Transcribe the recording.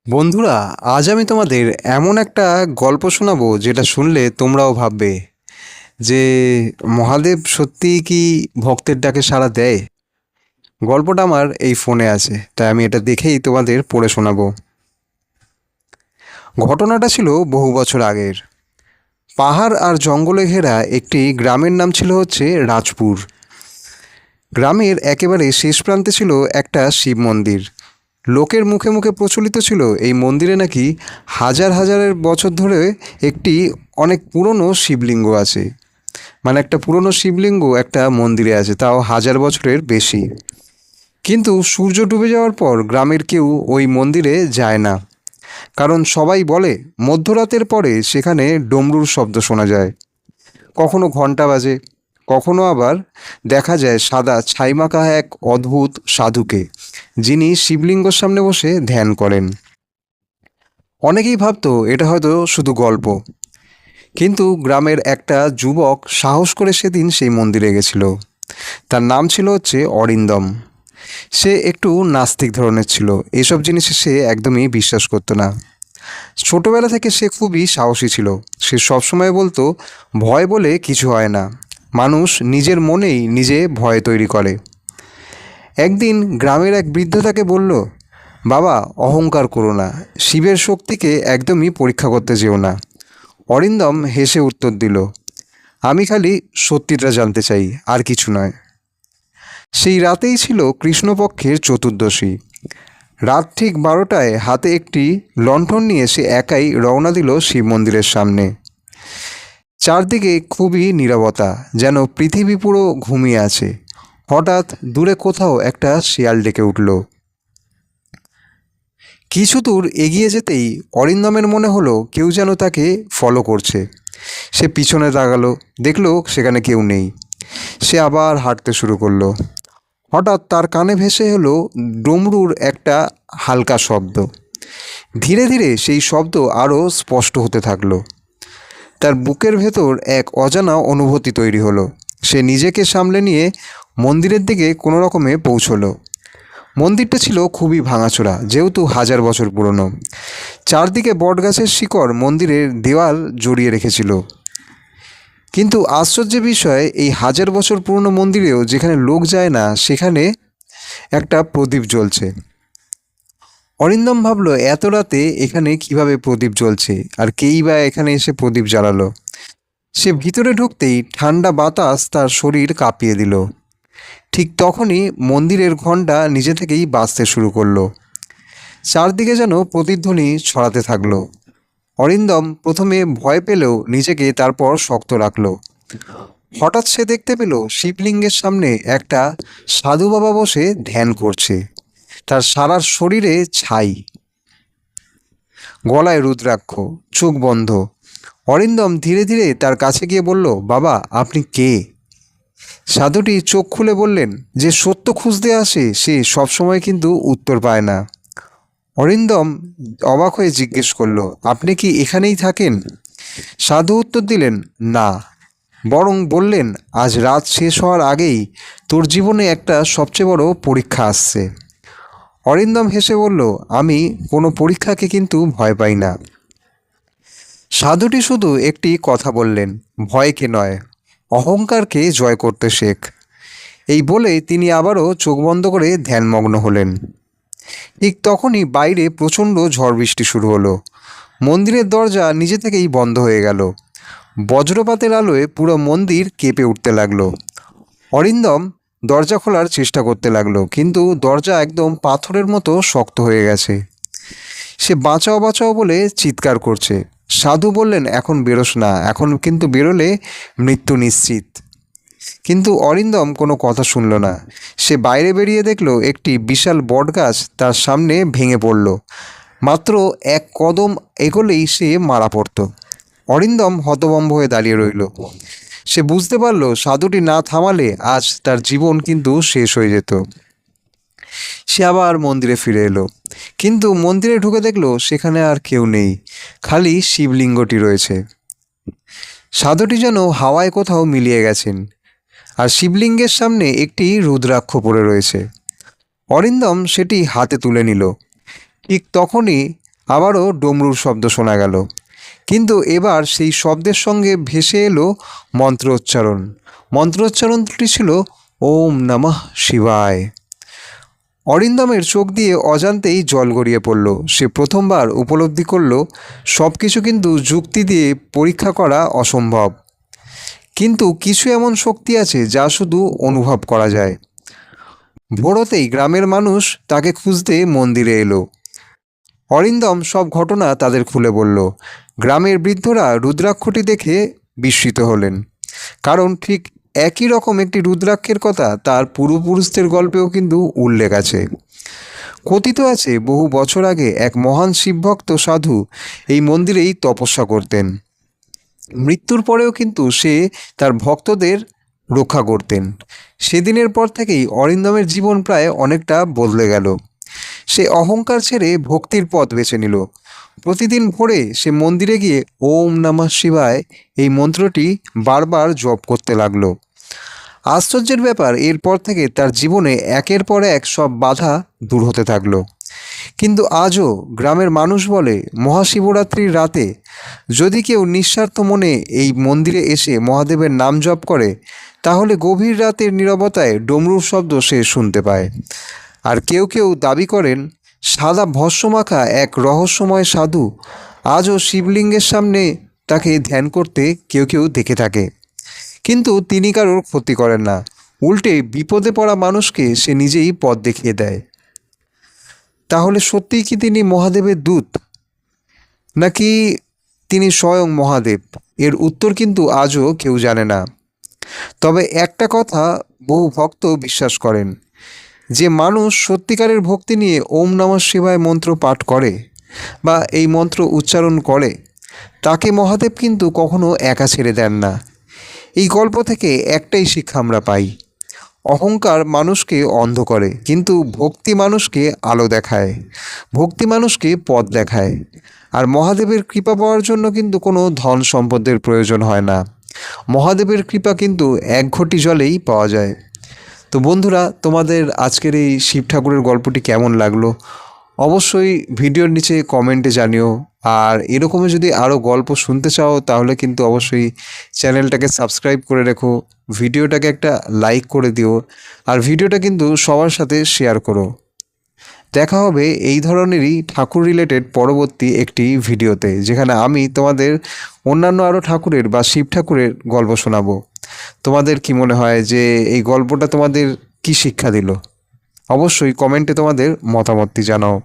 বন্ধুরা, আজ আমি তোমাদের এমন একটা গল্প শোনাবো যেটা শুনলে তোমরাও ভাববে যে মহাদেব সত্যিই কি ভক্তের ডাকে সাড়া দেয়। গল্পটা আমার এই ফোনে আছে, তাই আমি এটা দেখেই তোমাদের পড়ে শোনাবো। ঘটনাটা ছিল বহু বছর আগের। পাহাড় আর জঙ্গলে ঘেরা একটি গ্রামের নাম ছিল রাজপুর। গ্রামের একেবারে শেষ প্রান্তে ছিল একটা শিব মন্দির। লোকের মুখে মুখে প্রচলিত ছিল এই মন্দিরে নাকি হাজার হাজারের বছর ধরে একটি অনেক পুরনো শিবলিঙ্গ আছে। মানে একটা পুরনো শিবলিঙ্গ একটা মন্দিরে আছে, তাও হাজার বছরের বেশি। কিন্তু সূর্য ডুবে যাওয়ার পর গ্রামের কেউ ওই মন্দিরে যায় না, কারণ সবাই বলে মধ্যরাতের পরে সেখানে ডমরুর শব্দ শোনা যায়। কখনো ঘন্টা বাজে, কখনো আবার দেখা যায় সাদা ছাইমাখা এক অদ্ভুত সাধুকে, যিনি শিবলিঙ্গর সামনে বসে ধ্যান করেন। অনেকেই ভাবতো এটা হয়তো শুধু গল্প, কিন্তু গ্রামের একটা যুবক সাহস করে সেদিন সেই মন্দিরে গেছিল। তার নাম ছিল অরিন্দম। সে একটু নাস্তিক ধরনের ছিল, এসব জিনিসে সে একদমই বিশ্বাস করতো না। ছোটবেলা থেকে সে খুবই সাহসী ছিল। সে সবসময় বলতো, ভয় বলে কিছু হয় না, মানুষ নিজের মনেই নিজে ভয় তৈরি করে। একদিন গ্রামের এক বৃদ্ধ তাকে বলল, বাবা, অহংকার করো না, শিবের শক্তিকে একদমই পরীক্ষা করতে যেও না। অরিন্দম হেসে উত্তর দিল, আমি খালি সত্যিটা জানতে চাই, আর কিছু নয়। সেই রাতেই ছিল কৃষ্ণপক্ষের চতুর্দশী। রাত ঠিক 12টায় হাতে একটি লণ্ঠন নিয়ে সে একাই রওনা দিল শিব মন্দিরের সামনে। চারদিকে খুবই নীরবতা, যেন পৃথিবী পুরো ঘুমিয়ে আছে। হঠাৎ দূরে কোথাও একটা শিয়াল ডেকে উঠল। কিছু দূর এগিয়ে যেতেই অরিন্দমের মনে হলো কেউ যেন তাকে ফলো করছে। সে পিছনে তাকালো, দেখলো সেখানে কেউ নেই। সে আবার হাঁটতে শুরু করলো। হঠাৎ তার কানে ভেসে এলো ডমরুর একটা হালকা শব্দ। ধীরে ধীরে সেই শব্দ আরও স্পষ্ট হতে থাকলো। তার বুকের ভেতর এক অজানা অনুভূতি তৈরি হলো। সে নিজেকে সামলে নিয়ে মন্দিরের দিকে কোনো রকমে পৌঁছলো। মন্দিরটা ছিল খুবই ভাঙাচোরা, যেহেতু হাজার বছর পুরনো। চারদিকে বটগাছের শিকড় মন্দিরের দেওয়াল জড়িয়ে রেখেছিল। কিন্তু আশ্চর্যের বিষয়, এই হাজার বছর পুরনো মন্দিরেও যেখানে লোক যায় না, সেখানে একটা প্রদীপ জ্বলছে। অরিন্দম ভাবল, এত রাতে এখানে কিভাবে প্রদীপ জ্বলছে, আর কেই বা এখানে এসে প্রদীপ জ্বালালো। সে ভিতরে ঢুকতেই ঠান্ডা বাতাস তার শরীর কাঁপিয়ে দিল। ঠিক তখনই মন্দিরের ঘণ্টা নিজে থেকেই বাজতে শুরু করলো। চারদিকে যেন প্রতিধ্বনি ছড়াতে থাকলো। অরিন্দম প্রথমে ভয় পেলেও নিজেকে তারপর শক্ত রাখল। হঠাৎ সে দেখতে পেল শিবলিঙ্গের সামনে একটা সাধু বাবা বসে ধ্যান করছে। তার সারা শরীরে ছাই, গলায় রুদ্রাক্ষ, চোখ বন্ধ। অরিন্দম ধীরে ধীরে তার কাছে গিয়ে বলল, বাবা, আপনি কে? সাধুটি চোখ খুলে বললেন, যে সত্য খুঁজতে আসে সে সবসময় কিন্তু উত্তর পায় না। অরিন্দম অবাক হয়ে জিজ্ঞেস করল, আপনি কি এখানেই থাকেন? সাধু উত্তর দিলেন, না, বরং বললেন, আজ রাত শেষ হওয়ার আগেই তোর জীবনে একটা সবচেয়ে বড় পরীক্ষা আসছে। অরিন্দম হেসে বলল, আমি কোনো পরীক্ষাকে কিন্তু ভয় পাই না। সাধুটি শুধু একটি কথা বললেন, ভয়কে নয়, অহংকারকে জয় করতে শেখ। এই বলে তিনি আবারও চোখ বন্ধ করে ধ্যানমগ্ন হলেন। ঠিক তখনই বাইরে প্রচণ্ড ঝড় বৃষ্টি শুরু হলো। মন্দিরের দরজা নিজে থেকেই বন্ধ হয়ে গেল। বজ্রপাতের আলোয় পুরো মন্দির কেঁপে উঠতে লাগলো। অরিন্দম দরজা খোলার চেষ্টা করতে লাগলো, কিন্তু দরজা একদম পাথরের মতো শক্ত হয়ে গেছে। সে বাঁচাও বাঁচাও বলে চিৎকার করছে। সাধু বললেন, এখন বেরোস না, এখন কিন্তু বেরোলে মৃত্যু নিশ্চিত। কিন্তু অরিন্দম কোনো কথা শুনল না। সে বাইরে বেরিয়ে দেখল একটি বিশাল বটগাছ তার সামনে ভেঙে পড়ল। মাত্র এক কদম এগোলেই সে মারা পড়ত। অরিন্দম হতভম্ব হয়ে দাঁড়িয়ে রইল। সে বুঝতে পারল সাধুটি না থামালে আজ তার জীবন কিন্তু শেষ হয়ে যেত। সে আবার মন্দিরে ফিরে এলো, কিন্তু মন্দিরে ঢুকে দেখলো সেখানে আর কেউ নেই, খালি শিবলিঙ্গটি রয়েছে। সাধুটি যেন হাওয়ায় কোথাও মিলিয়ে গেছেন, আর শিবলিঙ্গের সামনে একটি রুদ্রাক্ষ পড়ে রয়েছে। অরিন্দম সেটি হাতে তুলে নিল। ঠিক তখনই আবারও ডমরুর শব্দ শোনা গেল, কিন্তু এবার সেই শব্দের সঙ্গে ভেসে এলো মন্ত্রোচ্চারণ। মন্ত্রোচ্চারণটি ছিল ওম নমঃ শিবায়। অরিন্দমের চোখ দিয়ে অজান্তেই জল গড়িয়ে পড়ল। সে প্রথমবার উপলব্ধি করল সব কিছু কিন্তু যুক্তি দিয়ে পরীক্ষা করা অসম্ভব, কিন্তু কিছু এমন শক্তি আছে যা শুধু অনুভব করা যায়। ভোরতেই গ্রামের মানুষ তাকে খুঁজতে মন্দিরে এলো। অরিন্দম সব ঘটনা তাদের খুলে বলল। গ্রামের বৃদ্ধরা রুদ্রাক্ষটি দেখে বিস্মিত হলেন, কারণ ঠিক একই রকম একটি রুদ্রাক্ষের কথা তার পূর্বপুরুষদের গল্পেও কিন্তু উল্লেখ আছে। কথিত আছে বহু বছর আগে এক মহান শিবভক্ত সাধু এই মন্দিরেই তপস্যা করতেন। মৃত্যুর পরেও কিন্তু সে তার ভক্তদের রক্ষা করতেন। সেদিনের পর থেকেই অরিন্দমের জীবন প্রায় অনেকটা বদলে গেল। সে অহংকার ছেড়ে ভক্তির পথ বেছে নিল। প্রতিদিন ভোরে সে মন্দিরে গিয়ে ওম নমঃ শিবায় এই মন্ত্রটি বারবার জপ করতে লাগলো। আশ্চর্যের ব্যাপার, এরপর থেকে তার জীবনে একের পর এক সব বাধা দূর হতে থাকলো। কিন্তু আজও গ্রামের মানুষ বলে, মহাশিবরাত্রির রাতে যদি কেউ নিঃস্বার্থ মনে এই মন্দিরে এসে মহাদেবের নাম জপ করে, তাহলে গভীর রাতের নীরবতায় ডমরুর শব্দ সে শুনতে পায়। আর কেউ কেউ দাবি করেন, সাদা ভস্মমাখা এক রহস্যময় সাধু আজও শিবলিঙ্গের সামনে তাকে ধ্যান করতে কেউ কেউ দেখে থাকে, কিন্তু তিনি কারোর ক্ষতি করেন না। উল্টে বিপদে পড়া মানুষকে সে নিজেই পথ দেখিয়ে দেয়। তাহলে সত্যিই কি তিনি মহাদেবের দূত, নাকি তিনি স্বয়ং মহাদেব? এর উত্তর কিন্তু আজও কেউ জানে না। তবে একটা কথা বহু ভক্ত বিশ্বাস করেন, যে মানুষ সত্যিকারের ভক্তি নিয়ে ওম নমঃ শিবায় মন্ত্র পাঠ করে বা এই মন্ত্র উচ্চারণ করে, তাকে মহাদেব কিন্তু কখনো একা ছেড়ে দেন না। এই গল্প থেকে একটাই শিক্ষা আমরা পাই, অহংকার মানুষকে অন্ধ করে, কিন্তু ভক্তি মানুষকে আলো দেখায়, ভক্তি মানুষকে পথ দেখায়। আর মহাদেবের কৃপা পাওয়ার জন্য কিন্তু কোনো ধন সম্পদের প্রয়োজন হয় না। মহাদেবের কৃপা কিন্তু এক ঘটি জলেই পাওয়া যায়। তো বন্ধুরা, তোমাদের আজকের এই শিব ঠাকুরের গল্পটি কেমন লাগলো অবশ্যই ভিডিওর নিচে কমেন্টে জানিও। আর এরকমই যদি আরও গল্প শুনতে চাও তাহলে কিন্তু অবশ্যই চ্যানেলটাকে সাবস্ক্রাইব করে রেখো, ভিডিওটাকে একটা লাইক করে দিও, আর ভিডিওটা কিন্তু সবার সাথে শেয়ার করো। দেখা হবে এই ধরনেরই ঠাকুর রিলেটেড পরবর্তী একটি ভিডিওতে, যেখানে আমি তোমাদের অন্যান্য আরও ঠাকুরের বা শিব ঠাকুরের গল্প শোনাবো। তোমাদের কি মনে হয় যে এই গল্পটা তোমাদের কি শিক্ষা দিল? অবশ্যই কমেন্টে তোমাদের মতামতটি জানাও।